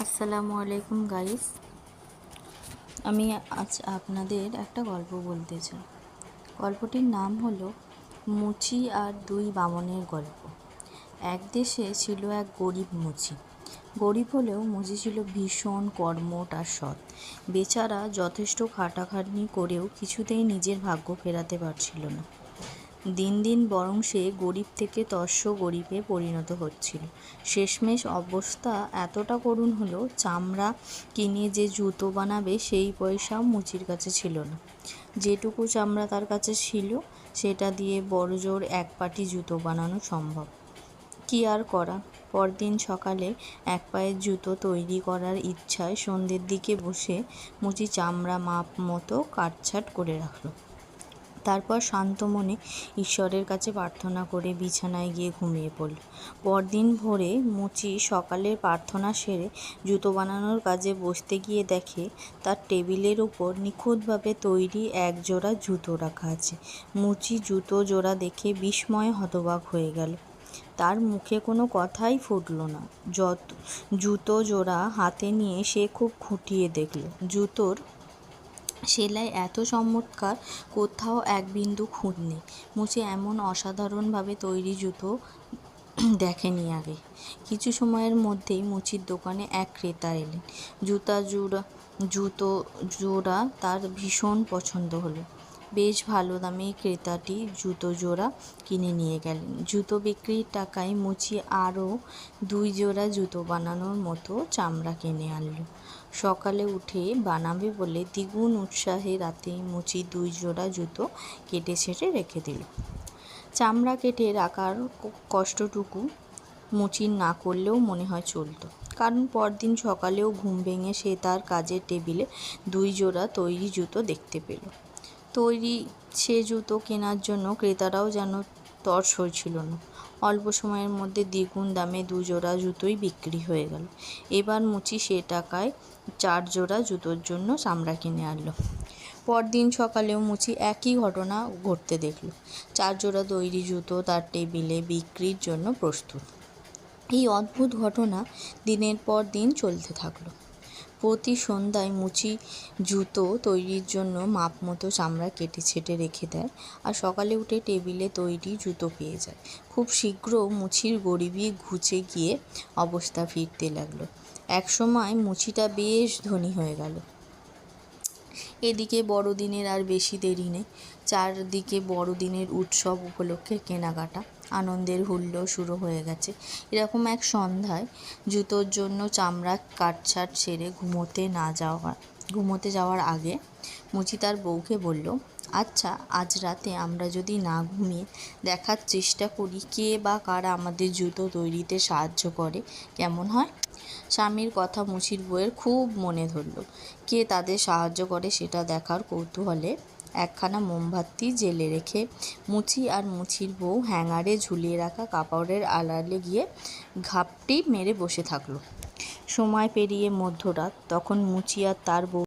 আসসালামু আলাইকুম গাইস। আমি আজ আপনাদের একটা গল্প বলতে চাই। গল্পটির নাম হলো মুচি আর দুই বামনের গল্প। এক দেশে ছিল এক গরিব মুচি। গরিব হলেও মুচি ছিল ভীষণ কর্মঠ আর সৎ। বেচারা যথেষ্ট খাটাখাটনি করেও কিছুতেই নিজের ভাগ্য ফেরাতে পারছিল না। দিন দিন বরং সে গরিব থেকে তস্য গরিবে পরিণত হচ্ছিল। শেষমেশ অবস্থা এতটা করুণ হলো, চামড়া কিনে যে জুতো বানাবে সেই পয়সাও মুচির কাছে ছিল না। যেটুকু চামড়া তার কাছে ছিল সেটা দিয়ে বড়জোর এক পাটি জুতো বানানো সম্ভব। কি আর করা। পরদিন সকালে এক পায়ের জুতো তৈরি করার ইচ্ছায় সন্ধ্যের দিকে বসে মুচি চামড়া মাপ মতো কাটছাঁট করে রাখল। তারপর শান্ত মনে ঈশ্বরের কাছে প্রার্থনা করে বিছানায় গিয়ে ঘুমিয়ে পড়ল। পরদিন ভোরে মুচি সকালের প্রার্থনা সেরে জুতো বানানোর কাজে বসতে গিয়ে দেখে তার টেবিলের উপর নিখুঁতভাবে তৈরি এক জোড়া জুতো রাখা আছে। মুচি জুতো জোড়া দেখে বিস্ময়ে হতবাক হয়ে গেল। তার মুখে কোনো কথাই ফুটল না। জুতো জোড়া হাতে নিয়ে সে খুব খুঁটিয়ে দেখল। জুতোর সেলাই এত চমৎকার, কোথাও এক বিন্দু খুঁত নেই। মুচি এমন অসাধারণভাবে তৈরি জুতো দেখেনি আগে। কিছু সময়ের মধ্যেই মুচির দোকানে এক ক্রেতা এলেন। জুতো জোড়া তার ভীষণ পছন্দ হলো। বেশ ভালো দামে ক্রেতাটি জুতো জোড়া কিনে নিয়ে গেলেন। জুতো বিক্রির টাকায় মুচি আরও 2 জোড়া জুতো বানানোর মতো চামড়া কিনে আনলো। সকালে উঠে বানাবে বলে দ্বিগুণ উৎসাহে রাতেই মুচি 2 জোড়া জুতো কেটে ছেঁটে রেখে দিল। চামড়া কেটে রাখার কষ্টটুকু মুচির না করলেও মনে হয় চলতো, কারণ পরদিন সকালেও ঘুম ভেঙে সে তার কাজের টেবিলে 2 জোড়া তৈরি জুতো দেখতে পেল। তৈরি সে জুতো কেনার জন্য ক্রেতারাও যেন তর সইছিল না। অল্প সময়ের মধ্যে দ্বিগুণ দামে 2 জোড়া জুতোই বিক্রি হয়ে গেল। এবার মুচি সে টাকায় 4 জোড়া জুতোর জন্য চামড়া কিনে আনলো। পরদিন সকালেও মুচি একই ঘটনা ঘটতে দেখল। 4 জোড়া তৈরি জুতো তার টেবিলে বিক্রির জন্য প্রস্তুত। এই অদ্ভুত ঘটনা দিনের পর দিন চলতে থাকলো। প্রতি সন্ধ্যায় মুচি জুতো তৈরির জন্য মাপ মতো চামড়া কেটে ছেঁটে রেখে দেয়, আর সকালে উঠে টেবিলে তৈরি জুতো পেয়ে যায়। খুব শীঘ্র মুচির গরিবি ঘুচে গিয়ে অবস্থা ফিরতে লাগলো। একসময় মুচিটা বেশ ধনী হয়ে গেল। এদিকে বড়দিনের আর বেশি দেরি নেই। চারদিকে বড়দিনের উৎসব উপলক্ষে কেনাকাটা, আনন্দের হুল্লোড় শুরু হয়ে গেছে। এরকম এক সন্ধ্যায় জুতোর জন্য চামড়া কাটছাঁট সেরে ঘুমোতে যাওয়ার আগে মুচি তার বউকে বলল, আচ্ছা, আজ রাতে আমরা যদি না ঘুমিয়ে দেখার চেষ্টা করি কে বা কারা আমাদের জুতো তৈরিতে সাহায্য করে, কেমন হয়? স্বামীর কথা মুচির বউয়ের খুব মনে ধরল। কে তাদের সাহায্য করে সেটা দেখার কৌতূহলে একখানা মোমবাতি জেলে রেখে মুচি আর মুচির বউ হ্যাঙ্গারে ঝুলিয়ে রাখা কাপড়ের আড়ালে গিয়ে ঘাপটি মেরে বসে থাকলো। সময় পেরিয়ে মধ্যরাত। তখন মুচি আর তার বউ